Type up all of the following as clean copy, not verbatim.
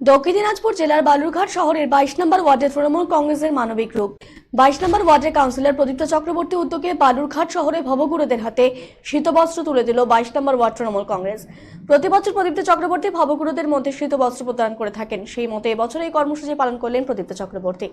দক্ষিণ দিনাজপুর জেলার বালুরঘাট শহরের 22 নম্বর ওয়ার্ডে তৃণমূল কংগ্রেসের মানবিক রূপ। 22 নম্বর ওয়ার্ডের কাউন্সিলর প্রদীপ্ত চক্রবর্তী উদ্যোগে বালুরঘাট শহরে ভবঘুরেদের হাতে শীতবস্ত্র তুলে দিল 22 নম্বর ওয়ার্ড তৃণমূল কংগ্রেস। প্রতি বছর প্রদীপ্ত চক্রবর্তী ভবঘুরেদের মধ্যে শীতবস্ত্র প্রদান করে থাকেন। সেই মতো এবছর এই কর্মসূচি পালন করলেন প্রদীপ্ত চক্রবর্তী।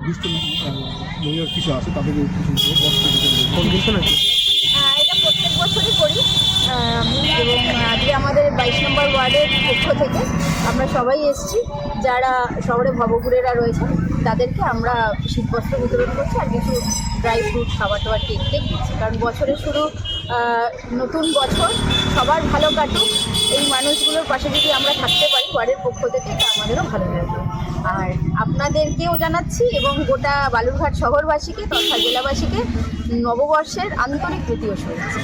নির্দিষ্ট মহিলার কিছু আছে তাদেরকে কিছু বস্ত্র দিতে এটা প্রত্যেক বছরই করি এবং আজকে আমাদের 22 নম্বর ওয়ার্ডের পক্ষ থেকে আমরা সবাই এসেছি, যারা শহরে ভবঘুরেরা রয়েছে তাদেরকে আমরা শীতবস্ত্র বিতরণ করছি আর কিছু ড্রাই ফ্রুট, খাবার টাবার, কেক দিচ্ছি। কারণ বছরের শুরু, নতুন বছর সবার ভালো কাটুক, এই মানুষগুলোর পাশে যদি আমরা থাকতে পারি ওয়ার্ডের পক্ষ থেকে, তা আমাদেরও ভালো লাগবে। আর আপনাদেরকেও জানাচ্ছি এবং গোটা বালুরঘাট শহরবাসীকে তথা জেলাবাসীকে নববর্ষের আন্তরিক প্রীতি ও শুভেচ্ছা।